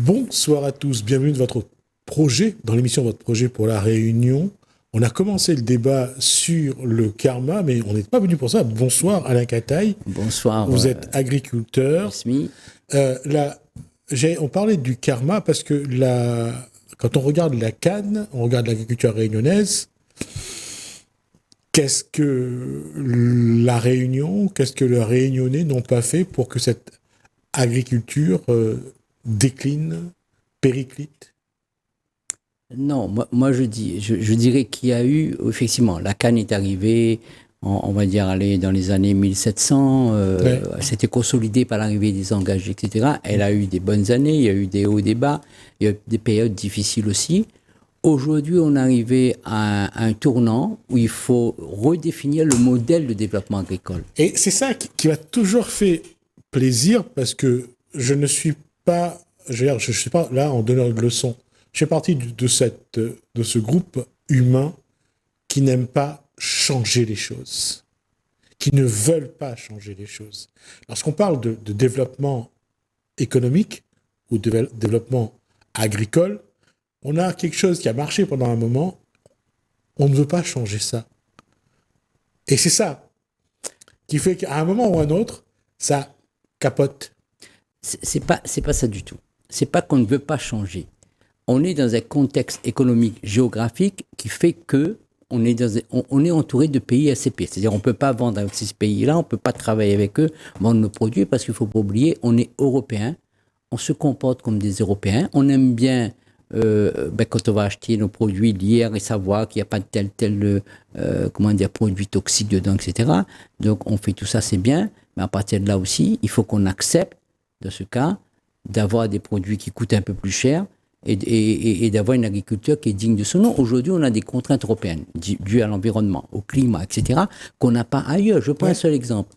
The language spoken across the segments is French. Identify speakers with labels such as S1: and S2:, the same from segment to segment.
S1: Bonsoir à tous, bienvenue dans votre projet, dans l'émission Votre projet pour la Réunion. On a commencé le débat sur le karma, mais on n'est pas venu pour ça. Bonsoir Alain Cataille.
S2: Bonsoir.
S1: Vous êtes agriculteur. On parlait du karma parce que quand on regarde la canne, on regarde l'agriculture réunionnaise. Qu'est-ce que la Réunion, qu'est-ce que les Réunionnais n'ont pas fait pour que cette agriculture décline, périclite?
S2: Non, moi je dirais qu'il y a eu, effectivement, la canne est arrivée, on va dire, dans les années 1700,
S1: Ouais.
S2: elle s'était consolidée par l'arrivée des engagés, etc. Elle a eu des bonnes années, il y a eu des hauts, des bas, il y a eu des périodes difficiles aussi. Aujourd'hui, on est arrivé à un tournant où il faut redéfinir le modèle de développement agricole.
S1: Et c'est ça qui m'a toujours fait plaisir parce que je ne suis pas, je suis pas là en donnant de leçons. Je fais partie de ce groupe humain qui n'aime pas changer les choses, qui ne veulent pas changer les choses. Lorsqu'on parle de développement économique ou de développement agricole, on a quelque chose qui a marché pendant un moment, on ne veut pas changer ça. Et c'est ça qui fait qu'à un moment ou un autre, ça capote.
S2: C'est pas ça du tout. C'est pas qu'on ne veut pas changer. On est dans un contexte économique, géographique qui fait que on est entouré de pays ACP. C'est-à-dire on ne peut pas vendre avec ces pays-là, on ne peut pas travailler avec eux, vendre nos produits parce qu'il ne faut pas oublier, on est européens, on se comporte comme des Européens, on aime bien quand on va acheter nos produits, lire et savoir qu'il n'y a pas de tel produit toxique dedans, etc. Donc on fait tout ça, c'est bien, mais à partir de là aussi, il faut qu'on accepte, dans ce cas, d'avoir des produits qui coûtent un peu plus cher et d'avoir une agriculture qui est digne de son nom. Aujourd'hui, on a des contraintes européennes dues à l'environnement, au climat, etc., qu'on n'a pas ailleurs. Je prends un seul exemple.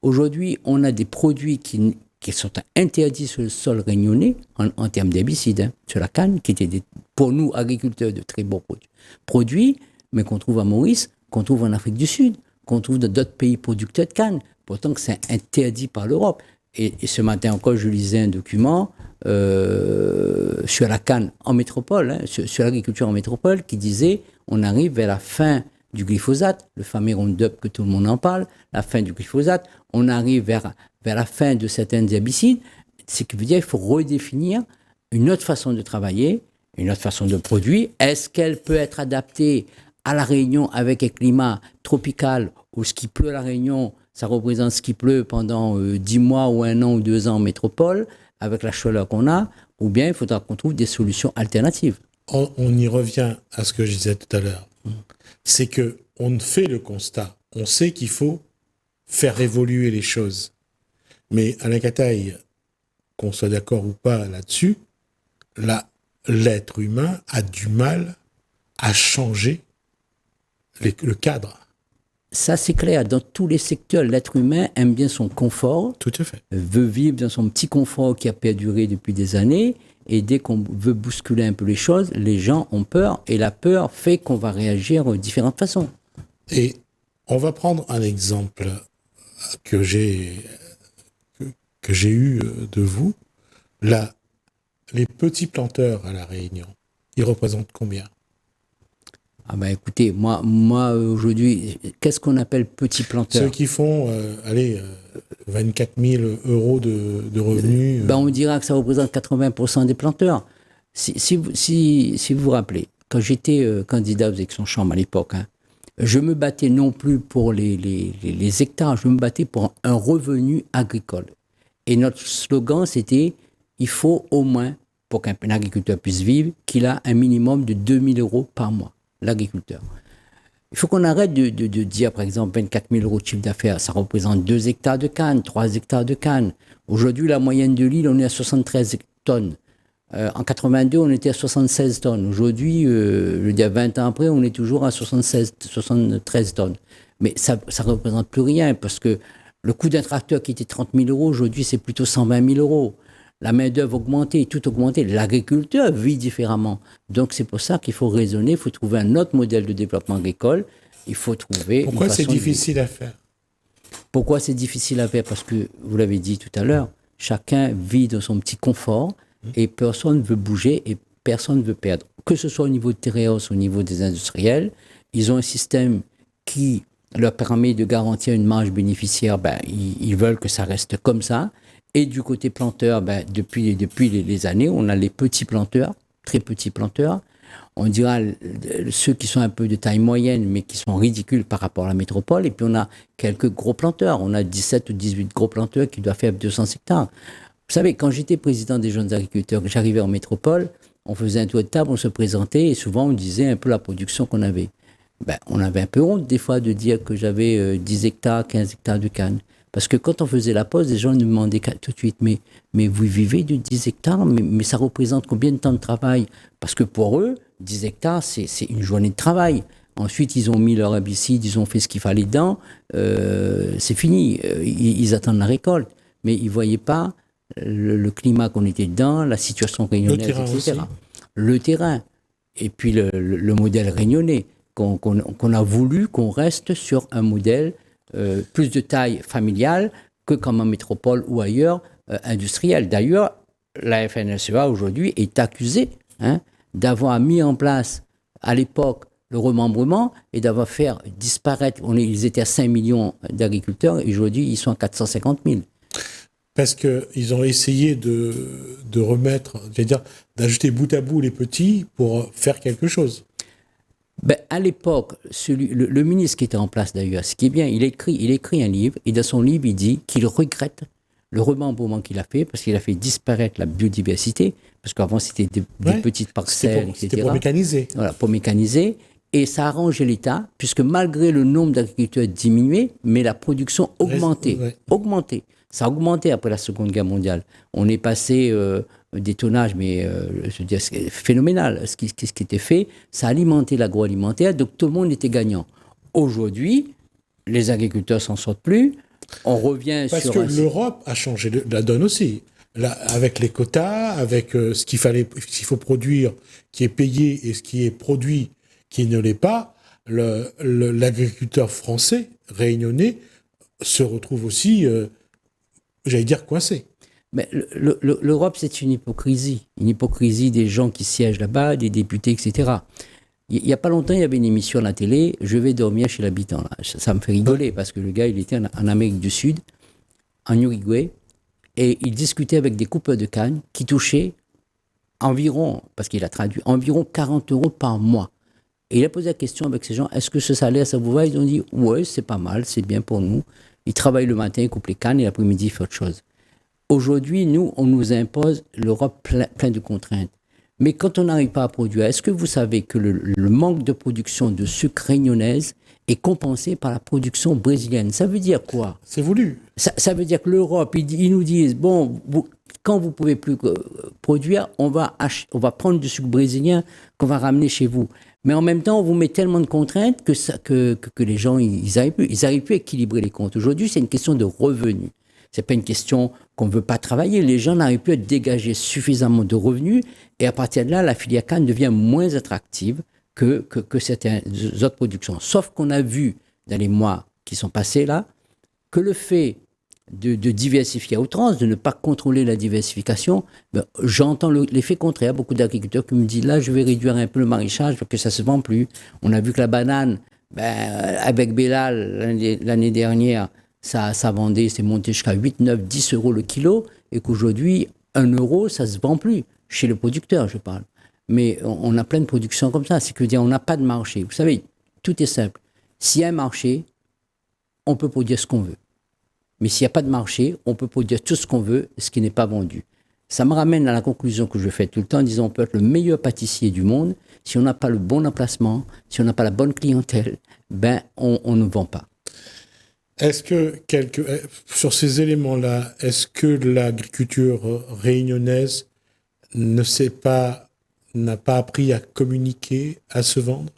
S2: Aujourd'hui, on a des produits qui sont interdits sur le sol réunionnais en termes d'herbicides, sur la canne, qui étaient pour nous, agriculteurs, de très bons produits, mais qu'on trouve à Maurice, qu'on trouve en Afrique du Sud, qu'on trouve dans d'autres pays producteurs de canne. Pourtant que c'est interdit par l'Europe. Et ce matin encore, je lisais un document sur la canne en métropole, sur l'agriculture en métropole, qui disait on arrive vers la fin du glyphosate, le fameux Roundup que tout le monde en parle, la fin du glyphosate, on arrive vers la fin de certains herbicides, ce qui veut dire qu'il faut redéfinir une autre façon de travailler, une autre façon de produire. Est-ce qu'elle peut être adaptée à la Réunion avec un climat tropical où ce qui pleut à la Réunion, ça représente ce qui pleut pendant 10 mois ou 1 an ou 2 ans en métropole, avec la chaleur qu'on a, ou bien il faudra qu'on trouve des solutions alternatives.
S1: On y revient à ce que je disais tout à l'heure. C'est qu'on fait le constat. On sait qu'il faut faire évoluer les choses. Mais Alain Cataille, qu'on soit d'accord ou pas là-dessus, l'être humain a du mal à changer le cadre.
S2: Ça, c'est clair. Dans tous les secteurs, l'être humain aime bien son confort.
S1: Tout à fait.
S2: Veut vivre dans son petit confort qui a perduré depuis des années. Et dès qu'on veut bousculer un peu les choses, les gens ont peur. Et la peur fait qu'on va réagir de différentes façons.
S1: Et on va prendre un exemple que j'ai eu de vous. Là, les petits planteurs à La Réunion, ils représentent combien?
S2: Ah ben écoutez, moi aujourd'hui, qu'est-ce qu'on appelle petit planteur?
S1: Ceux qui font 24 000 euros de revenus.
S2: On dira que ça représente 80% des planteurs. Si vous vous rappelez, quand j'étais candidat aux élections chambres à l'époque, je me battais non plus pour les hectares, je me battais pour un revenu agricole. Et notre slogan, c'était il faut au moins, pour qu'un agriculteur puisse vivre, qu'il a un minimum de 2 000 euros par mois. L'agriculteur. Il faut qu'on arrête de dire, par exemple, 24 000 euros de chiffre d'affaires, ça représente 2 hectares de canne, 3 hectares de canne. Aujourd'hui, la moyenne de l'île, on est à 73 tonnes. En 82, on était à 76 tonnes. Aujourd'hui, je veux dire 20 ans après, on est toujours à 73 tonnes. Mais ça ne représente plus rien, parce que le coût d'un tracteur qui était 30 000 euros, aujourd'hui, c'est plutôt 120 000 euros. La main-d'œuvre augmentée, tout augmenté. L'agriculteur vit différemment. Donc, c'est pour ça qu'il faut raisonner, il faut trouver un autre modèle de développement agricole. Il faut trouver.
S1: Pourquoi c'est difficile à faire?
S2: Pourquoi c'est difficile à faire? Parce que, vous l'avez dit tout à l'heure, chacun vit dans son petit confort et personne ne veut bouger et personne ne veut perdre. Que ce soit au niveau de Tereos, au niveau des industriels, ils ont un système qui leur permet de garantir une marge bénéficiaire. Ils veulent que ça reste comme ça. Et du côté planteur, depuis les années, on a les petits planteurs, très petits planteurs. On dira ceux qui sont un peu de taille moyenne, mais qui sont ridicules par rapport à la métropole. Et puis on a quelques gros planteurs. On a 17 ou 18 gros planteurs qui doivent faire 200 hectares. Vous savez, quand j'étais président des jeunes agriculteurs, que j'arrivais en métropole, on faisait un tour de table, on se présentait et souvent on disait un peu la production qu'on avait. On avait un peu honte des fois de dire que j'avais 10 hectares, 15 hectares de canne. Parce que quand on faisait la pause, les gens nous demandaient tout de suite, mais vous vivez de 10 hectares, mais ça représente combien de temps de travail? Parce que pour eux, 10 hectares, c'est une journée de travail. Ensuite, ils ont mis leur herbicide, ils ont fait ce qu'il fallait dedans, c'est fini, ils attendent la récolte. Mais ils ne voyaient pas le climat qu'on était dedans, la situation réunionnaise, etc. Aussi. Le terrain, et puis le modèle réunionnais, qu'on a voulu qu'on reste sur un modèle plus de taille familiale que comme en métropole ou ailleurs industrielle. D'ailleurs, la FNSEA aujourd'hui est accusée d'avoir mis en place à l'époque le remembrement et d'avoir fait disparaître, ils étaient à 5 millions d'agriculteurs et aujourd'hui ils sont à 450 000.
S1: Parce qu'ils ont essayé de remettre, c'est-à-dire d'ajouter bout à bout les petits pour faire quelque chose.
S2: À l'époque, le ministre qui était en place d'ailleurs, ce qui est bien, il écrit un livre et dans son livre, il dit qu'il regrette le remembrement qu'il a fait parce qu'il a fait disparaître la biodiversité, parce qu'avant c'était des petites parcelles, etc.
S1: C'était pour mécaniser.
S2: Voilà, pour mécaniser. Et ça a arrangé l'État, puisque malgré le nombre d'agriculteurs diminué, mais la production augmentait. Augmentait. Ça a augmenté après la Seconde Guerre mondiale. On est passé des tonnages, mais je veux dire, c'est phénoménal. Ce qui était fait, ça a alimenté l'agroalimentaire, donc tout le monde était gagnant. Aujourd'hui, les agriculteurs s'en sortent plus. On revient
S1: Parce
S2: sur...
S1: Parce que l'Europe a changé la donne aussi. Là, avec les quotas, avec ce qu'il faut produire, qui est payé, et ce qui est produit, qui ne l'est pas, l'agriculteur français, réunionnais, se retrouve aussi, j'allais dire, coincé.
S2: Mais l'Europe, c'est une hypocrisie des gens qui siègent là-bas, des députés, etc. Il n'y a pas longtemps, il y avait une émission à la télé, Je vais dormir chez l'habitant. Ça me fait rigoler, parce que le gars, il était en Amérique du Sud, en Uruguay, et il discutait avec des coupeurs de canne qui touchaient environ, parce qu'il a traduit, environ 40 € par mois. Et il a posé la question avec ces gens, est-ce que ce salaire, ça vous va? Ils ont dit, ouais, c'est pas mal, c'est bien pour nous. Ils travaillent le matin, ils coupent les cannes, et l'après-midi, ils font autre chose. Aujourd'hui, nous, on nous impose l'Europe plein de contraintes. Mais quand on n'arrive pas à produire, est-ce que vous savez que le manque de production de sucre réunionnaise est compensé par la production brésilienne? Ça veut dire quoi?
S1: C'est voulu.
S2: Ça veut dire que l'Europe, ils nous disent, bon, quand vous ne pouvez plus produire, on va prendre du sucre brésilien qu'on va ramener chez vous. Mais en même temps, on vous met tellement de contraintes que les gens, ils n'arrivent plus à équilibrer les comptes. Aujourd'hui, c'est une question de revenus. Ce n'est pas une question qu'on ne veut pas travailler. Les gens n'arrivent plus à dégager suffisamment de revenus et à partir de là, la filière canne devient moins attractive que certaines autres productions. Sauf qu'on a vu dans les mois qui sont passés là que le fait de diversifier à outrance, de ne pas contrôler la diversification, j'entends l'effet contraire. Beaucoup d'agriculteurs qui me disent là, je vais réduire un peu le maraîchage parce que ça ne se vend plus. On a vu que la banane, avec Bellal l'année dernière, ça vendait, c'est monté jusqu'à 8, 9, 10 € le kilo, et qu'aujourd'hui, 1 €, ça ne se vend plus. Chez le producteur, je parle. Mais on a plein de productions comme ça. C'est que dire, on n'a pas de marché. Vous savez, tout est simple. S'il y a un marché, on peut produire ce qu'on veut. Mais s'il n'y a pas de marché, on peut produire tout ce qu'on veut, ce qui n'est pas vendu. Ça me ramène à la conclusion que je fais tout le temps, en disant on peut être le meilleur pâtissier du monde. Si on n'a pas le bon emplacement, si on n'a pas la bonne clientèle, on ne vend pas.
S1: Est-ce que sur ces éléments-là, est-ce que l'agriculture réunionnaise n'a pas appris à communiquer, à se vendre?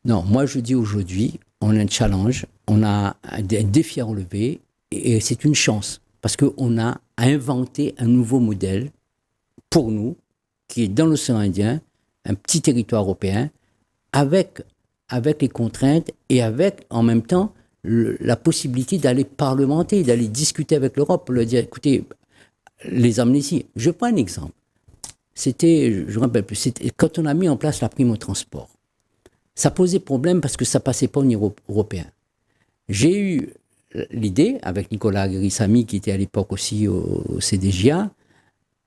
S2: Non, moi je dis aujourd'hui, on a un challenge, on a un défi à relever et c'est une chance parce qu'on a inventé un nouveau modèle pour nous qui est dans l'océan Indien, un petit territoire européen avec les contraintes et avec en même temps la possibilité d'aller parlementer, d'aller discuter avec l'Europe, pour leur dire écoutez, les amnésies. Je prends un exemple. C'était, je ne me rappelle plus, c'était quand on a mis en place la prime au transport. Ça posait problème parce que ça ne passait pas au niveau européen. J'ai eu l'idée, avec Nicolas Grissami, qui était à l'époque aussi au CDJA,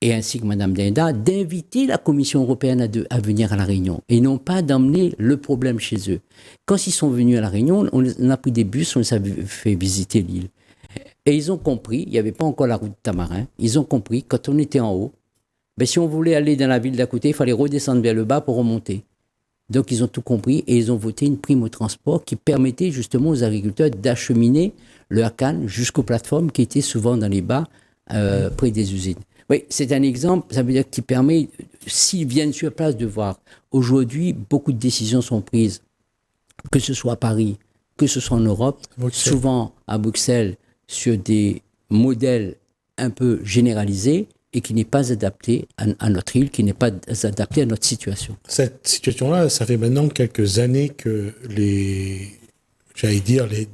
S2: et ainsi que Mme Denda, d'inviter la Commission européenne à venir à La Réunion, et non pas d'emmener le problème chez eux. Quand ils sont venus à La Réunion, on a pris des bus, on les a fait visiter l'île. Et ils ont compris, il n'y avait pas encore la route Tamarin, ils ont compris, quand on était en haut, ben, si on voulait aller dans la ville d'à côté, il fallait redescendre vers le bas pour remonter. Donc ils ont tout compris et ils ont voté une prime au transport qui permettait justement aux agriculteurs d'acheminer le hacan jusqu'aux plateformes qui étaient souvent dans les bas près des usines. Oui, c'est un exemple, ça veut dire qu'il permet, s'ils viennent sur place, de voir. Aujourd'hui, beaucoup de décisions sont prises, que ce soit à Paris, que ce soit en Europe, souvent à Bruxelles, sur des modèles un peu généralisés et qui n'est pas adapté à notre île, qui n'est pas adapté à notre situation.
S1: Cette situation-là, ça fait maintenant quelques années que les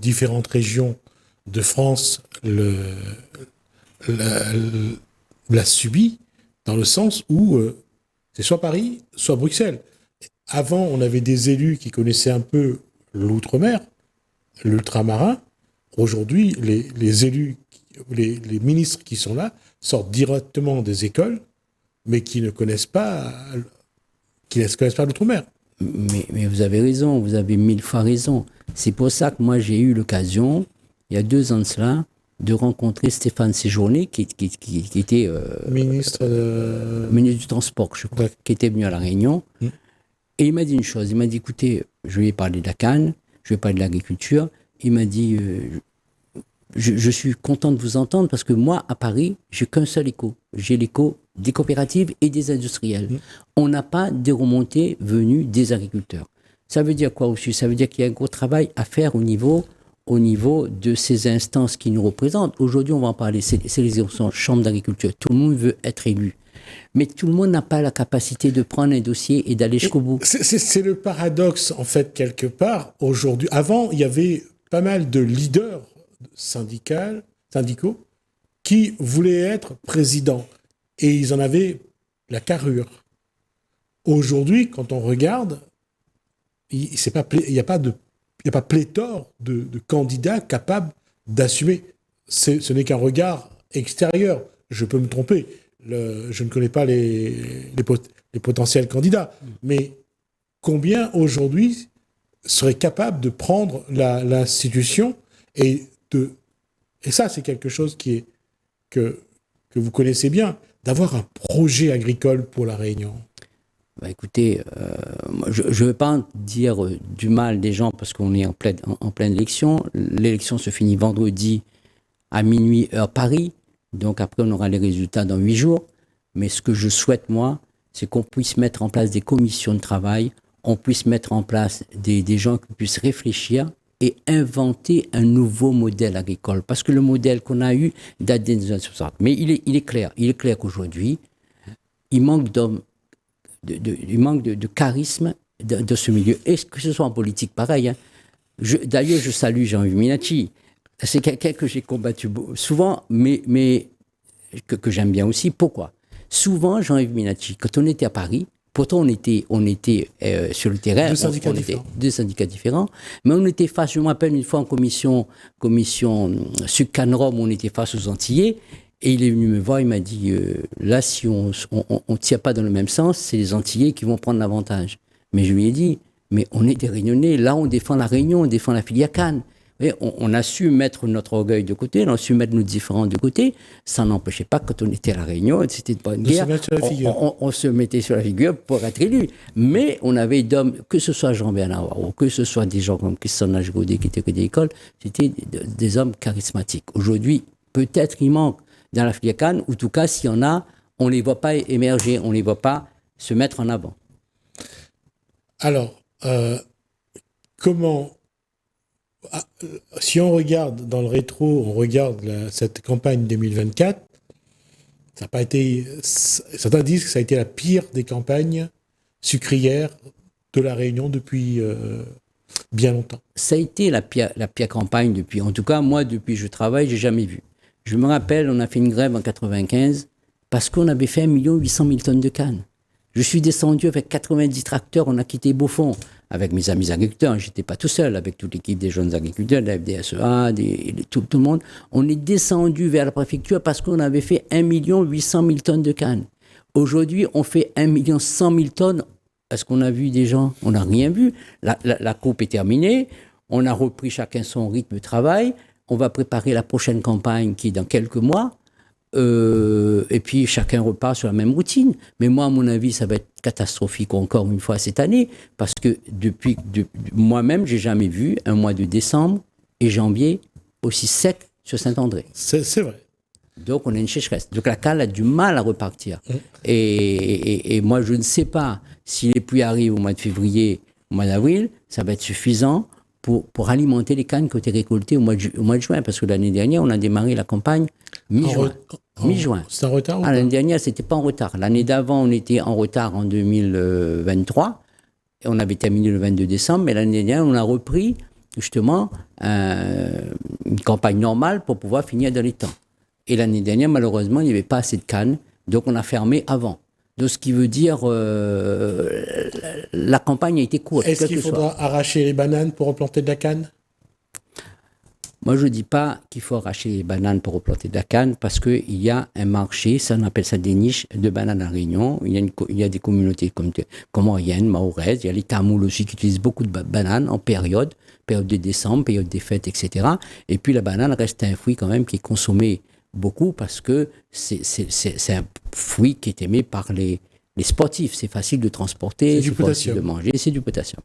S1: différentes régions de France l'a subi, dans le sens où c'est soit Paris, soit Bruxelles. Avant, on avait des élus qui connaissaient un peu l'outre-mer, l'ultramarin. Aujourd'hui, les élus, les ministres qui sont là, sortent directement des écoles, mais qui ne connaissent pas l'outre-mer.
S2: Mais vous avez raison, vous avez 1000 fois raison. C'est pour ça que moi, j'ai eu l'occasion, il y a 2 ans de cela, de rencontrer Stéphane Séjourné, qui était
S1: ministre
S2: du Transport, je crois, qui était venu à La Réunion. Et il m'a dit une chose, il m'a dit, écoutez, je lui ai parlé de la canne, je lui ai parlé de l'agriculture, il m'a dit, je suis content de vous entendre parce que moi, à Paris, j'ai qu'un seul écho. J'ai l'écho des coopératives et des industriels. On n'a pas de remontées venues des agriculteurs. Ça veut dire quoi aussi? Ça veut dire qu'il y a un gros travail à faire au niveau de ces instances qui nous représentent. Aujourd'hui, on va en parler, c'est les chambres d'agriculture. Tout le monde veut être élu. Mais tout le monde n'a pas la capacité de prendre un dossier et d'aller jusqu'au bout.
S1: C'est le paradoxe, en fait, quelque part, aujourd'hui. Avant, il y avait pas mal de leaders syndicaux qui voulaient être présidents. Et ils en avaient la carrure. Aujourd'hui, quand on regarde, il n'y a pas pléthore de candidats capables d'assumer. Ce n'est qu'un regard extérieur. Je peux me tromper. Je ne connais pas les potentiels candidats. Mais combien aujourd'hui seraient capables de prendre l'institution et ça, c'est quelque chose que vous connaissez bien, d'avoir un projet agricole pour La Réunion.
S2: Bah écoutez, je ne veux pas dire du mal des gens parce qu'on est en pleine élection. L'élection se finit vendredi à minuit heure Paris. Donc après, on aura les résultats dans 8 jours. Mais ce que je souhaite, moi, c'est qu'on puisse mettre en place des commissions de travail, on puisse mettre en place des gens qui puissent réfléchir et inventer un nouveau modèle agricole. Parce que le modèle qu'on a eu date des années 60. Mais il est clair qu'aujourd'hui, il manque d'hommes, il manque de charisme de ce milieu. Et que ce soit en politique, pareil. Hein. D'ailleurs, je salue Jean-Yves Minacci. C'est quelqu'un que j'ai combattu souvent, mais que j'aime bien aussi. Pourquoi? Souvent, Jean-Yves Minacci, quand on était à Paris, pourtant on était sur le terrain, deux syndicats différents, mais on était face, je me rappelle une fois en commission Suc-Canrom, on était face aux Antillais, et il est venu me voir, il m'a dit, là, si on ne tire pas dans le même sens, c'est les Antillais qui vont prendre l'avantage. Mais je lui ai dit, mais on est des Réunionnais, là on défend la Réunion, on défend la filière canne. On a su mettre notre orgueil de côté, on a su mettre nos différends de côté. Ça n'empêchait pas, quand on était à La Réunion, c'était pas une guerre, on se mettait sur la figure pour être élu. Mais on avait d'hommes, que ce soit Jean-Bernard Waro, que ce soit des gens comme Christian Nage-Gaudet qui étaient que des écoles, c'était des hommes charismatiques. Aujourd'hui, peut-être il manque dans la filière canne, ou en tout cas, s'il y en a, on ne les voit pas émerger, on ne les voit pas se mettre en avant.
S1: Alors, si on regarde dans le rétro, on regarde cette campagne 2024, ça n'a pas été. Certains disent que ça a été la pire des campagnes sucrières de La Réunion depuis bien longtemps.
S2: Ça a été la pire campagne depuis. En tout cas, moi, depuis que je travaille, j'ai jamais vu. Je me rappelle, on a fait une grève en 95 parce qu'on avait fait 1 800 000 tonnes de canne. Je suis descendu avec 90 tracteurs, on a quitté Beaufort avec mes amis agriculteurs. Je n'étais pas tout seul, avec toute l'équipe des jeunes agriculteurs, de la FDSEA, tout le monde. On est descendu vers la préfecture parce qu'on avait fait 1 800 000 tonnes de canne. Aujourd'hui, on fait 1 100 000 tonnes. Est-ce qu'on a vu des gens? On n'a rien vu. La coupe est terminée. On a repris chacun son rythme de travail. On va préparer la prochaine campagne qui est dans quelques mois. Et puis chacun repart sur la même routine. Mais moi, à mon avis, ça va être catastrophique encore une fois cette année, parce que moi-même, j'ai jamais vu un mois de décembre et janvier aussi sec sur Saint-André.
S1: C'est vrai.
S2: Donc on a une sécheresse. Donc la cale a du mal à repartir. Et moi, je ne sais pas si les pluies arrivent au mois de février, au mois d'avril, ça va être suffisant pour alimenter les cannes qui ont été récoltées au mois de juin. Parce que l'année dernière, on a démarré la campagne mi-juin. Mi-juin.
S1: C'est en retard ou pas?
S2: L'année dernière, c'était pas en retard. L'année d'avant, on était en retard en 2023. Et on avait terminé le 22 décembre. Mais l'année dernière, on a repris justement une campagne normale pour pouvoir finir dans les temps. Et l'année dernière, malheureusement, il n'y avait pas assez de cannes. Donc, on a fermé avant. Donc, ce qui veut dire la campagne a été courte.
S1: Est-ce qu'il faudra arracher les bananes pour replanter de la canne?
S2: Moi, je ne dis pas qu'il faut arracher les bananes pour replanter de la canne, parce qu'il y a un marché, ça on appelle ça des niches de bananes à Réunion. Il y a des communautés comme Orienne, Mahoraise, il y a les Tamouls aussi qui utilisent beaucoup de bananes en période de décembre, période des fêtes, etc. Et puis la banane reste un fruit quand même qui est consommé beaucoup, parce que c'est un fruit qui est aimé par les sportifs. C'est facile de transporter, c'est facile de manger, c'est du potassium.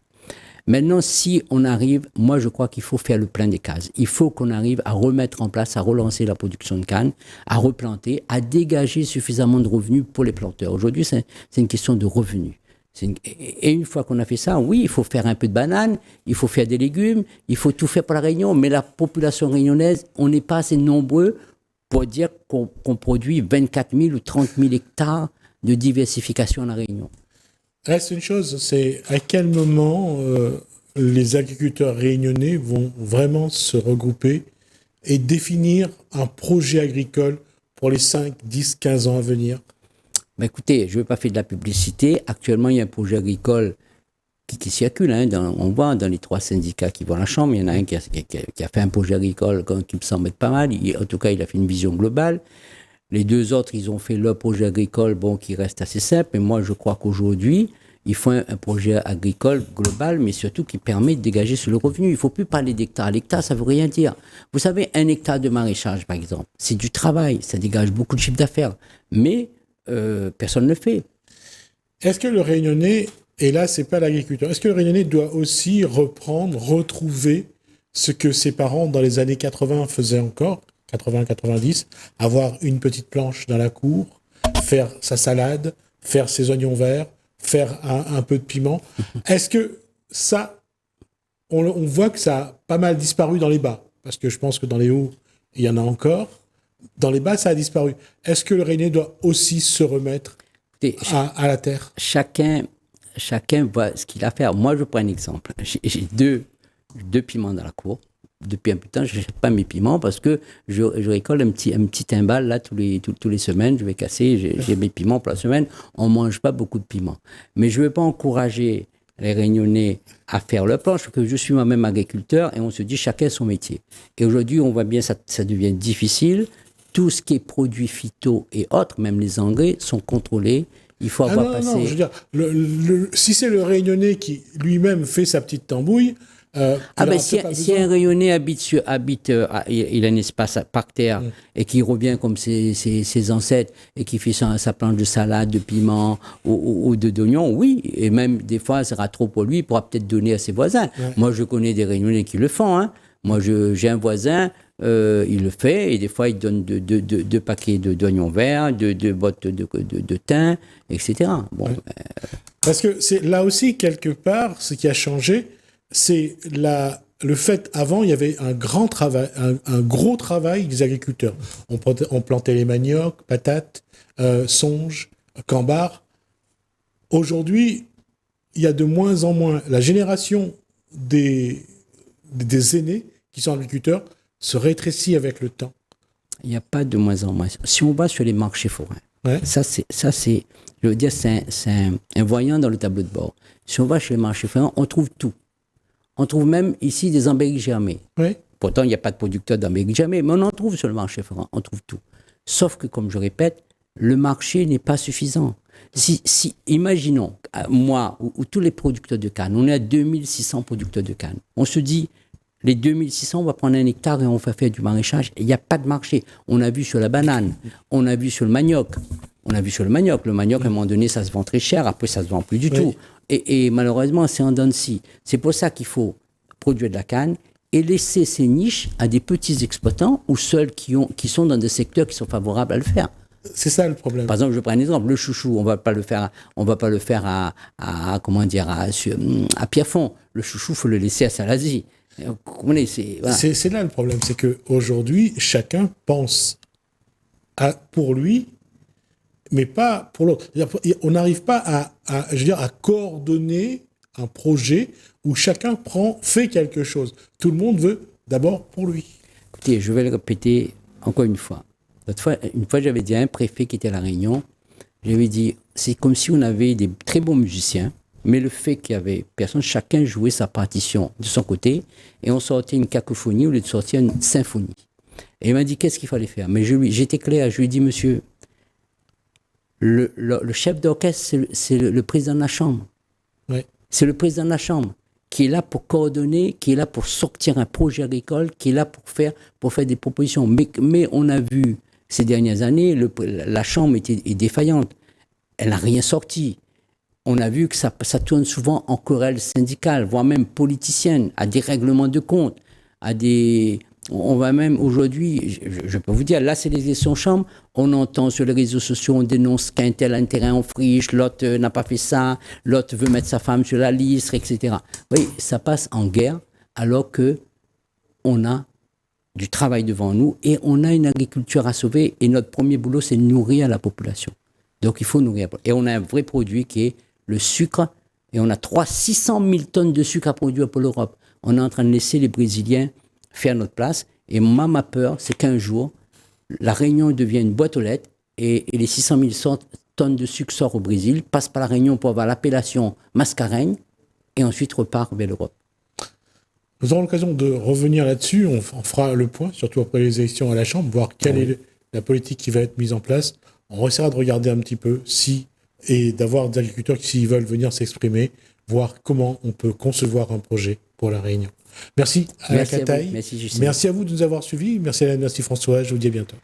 S2: Maintenant, si on arrive, moi je crois qu'il faut faire le plein des cases. Il faut qu'on arrive à remettre en place, à relancer la production de canne, à replanter, à dégager suffisamment de revenus pour les planteurs. Aujourd'hui, c'est une question de revenus. Et une fois qu'on a fait ça, oui, il faut faire un peu de bananes, il faut faire des légumes, il faut tout faire pour la Réunion, mais la population réunionnaise, on n'est pas assez nombreux pour dire qu'on produit 24 000 ou 30 000 hectares de diversification à la Réunion.
S1: Reste une chose, c'est à quel moment les agriculteurs réunionnais vont vraiment se regrouper et définir un projet agricole pour les 5, 10, 15 ans à venir?
S2: Ben écoutez, je ne veux pas faire de la publicité. Actuellement, il y a un projet agricole qui circule. On voit dans les 3 syndicats qui vont à la Chambre, il y en a un qui a fait un projet agricole qui me semble être pas mal. En tout cas, il a fait une vision globale. Les 2 autres, ils ont fait leur projet agricole, qui reste assez simple. Mais moi, je crois qu'aujourd'hui, il faut un projet agricole global, mais surtout qui permet de dégager sur le revenu. Il ne faut plus parler d'hectares. L'hectare, ça ne veut rien dire. Vous savez, 1 hectare de maraîchage, par exemple, c'est du travail. Ça dégage beaucoup de chiffre d'affaires. Mais personne ne le fait.
S1: Est-ce que le Réunionnais, et là, ce n'est pas l'agriculteur, est-ce que le Réunionnais doit aussi retrouver ce que ses parents, dans les années 80, faisaient encore, 80-90, avoir une petite planche dans la cour, faire sa salade, faire ses oignons verts, faire un peu de piment? Est-ce que ça, on voit que ça a pas mal disparu dans les bas? Parce que je pense que dans les hauts, il y en a encore. Dans les bas, ça a disparu. Est-ce que le Réunionnais doit aussi se remettre à la terre? Chacun
S2: voit ce qu'il a à faire. Moi, je prends un exemple. J'ai deux piments dans la cour. Depuis un peu de temps, je n'achète pas mes piments parce que je récolte un petit timbal là tous les semaines. Je vais casser, j'ai mes piments pour la semaine. On ne mange pas beaucoup de piments. Mais je ne veux pas encourager les Réunionnais à faire leur planche, parce que je suis moi-même agriculteur et on se dit chacun son métier. Et aujourd'hui, on voit bien ça devient difficile. Tout ce qui est produits phyto et autres, même les engrais, sont contrôlés. Il faut avoir passé...
S1: Non, je veux dire, si c'est le Réunionnais qui lui-même fait sa petite tambouille...
S2: si un Réunionnais il a un espace par terre et qui revient comme ses ancêtres et qui fait sa planche de salade, de piment ou d'oignons, oui. Et même des fois, ça sera trop pour lui, il pourra peut-être donner à ses voisins. Ouais. Moi, je connais des Réunionnais qui le font. Hein. Moi, j'ai un voisin, il le fait et des fois, il donne 2 paquets d'oignons verts, 2 bottes de thym, etc. Bon, ouais.
S1: Parce que c'est là aussi, quelque part, ce qui a changé, c'est le fait, avant, il y avait un gros travail des agriculteurs. On plantait les maniocs, patates, songes, cambards. Aujourd'hui, il y a de moins en moins. La génération des aînés qui sont agriculteurs se rétrécit avec le temps.
S2: Il n'y a pas de moins en moins. Si on va sur les marchés forains, ça c'est, je veux dire, c'est un voyant dans le tableau de bord. Si on va chez les marchés forains, on trouve tout. On trouve même ici des ambergris germés. Oui. Pourtant, il n'y a pas de producteurs d'ambergris germés, mais on en trouve sur le marché forain. On trouve tout. Sauf que, comme je répète, le marché n'est pas suffisant. Si imaginons, moi ou tous les producteurs de canne, on est à 2600 producteurs de canne. On se dit, les 2600, on va prendre 1 hectare et on va faire du maraîchage. Il n'y a pas de marché. On a vu sur la banane, on a vu sur le manioc. Le manioc, à un moment donné, ça se vend très cher, après ça se vend plus du tout. Et malheureusement, c'est en dents de scie. C'est pour ça qu'il faut produire de la canne et laisser ces niches à des petits exploitants ou ceux qui sont dans des secteurs qui sont favorables à le faire.
S1: C'est ça le problème.
S2: Par exemple, je prends un exemple, le chouchou, on va pas le faire à Pierrefonds. Le chouchou, faut le laisser à Salazie. Voilà.
S1: C'est là le problème, c'est qu'aujourd'hui, chacun pense pour lui, mais pas pour l'autre. On n'arrive pas à coordonner un projet où chacun fait quelque chose. Tout le monde veut d'abord pour lui.
S2: Écoutez, je vais le répéter encore une fois. Une fois, j'avais dit à un préfet qui était à La Réunion, j'avais dit, c'est comme si on avait des très bons musiciens, mais le fait qu'il y avait personne, chacun jouait sa partition de son côté, et on sortait une cacophonie au lieu de sortir une symphonie. Et il m'a dit, qu'est-ce qu'il fallait faire? Mais j'étais clair, je lui ai dit, monsieur, le chef d'orchestre, c'est le président de la Chambre.
S1: Ouais.
S2: C'est le président de la Chambre qui est là pour coordonner, qui est là pour sortir un projet agricole, qui est là pour faire des propositions. Mais on a vu ces dernières années, la Chambre est défaillante. Elle n'a rien sorti. On a vu que ça tourne souvent en querelle syndicale, voire même politicienne, à des règlements de compte, on va même aujourd'hui, je peux vous dire, là c'est les élections Chambre, on entend sur les réseaux sociaux, on dénonce qu'un tel a un terrain en friche, l'autre n'a pas fait ça, l'autre veut mettre sa femme sur la liste, etc. Oui, ça passe en guerre, alors que on a du travail devant nous et on a une agriculture à sauver et notre premier boulot c'est de nourrir la population. Donc il faut nourrir. Et on a un vrai produit qui est le sucre et on a 600 000 tonnes de sucre à produire pour l'Europe. On est en train de laisser les Brésiliens faire notre place et ma peur c'est qu'un jour la Réunion devient une boîte aux lettres et les 600 000 tonnes de sucre sortent au Brésil, passent par la Réunion pour avoir l'appellation Mascarenhas et ensuite repart vers l'Europe.
S1: Nous aurons l'occasion de revenir là-dessus. On fera le point, surtout après les élections à la Chambre, voir quelle est la politique qui va être mise en place. On essaiera de regarder un petit peu et d'avoir des agriculteurs qui, s'ils veulent venir s'exprimer, voir comment on peut concevoir un projet pour la Réunion. Merci à la Cataille.
S2: Merci,
S1: merci à vous de nous avoir suivis. Merci Alain, merci François. Je vous dis à bientôt.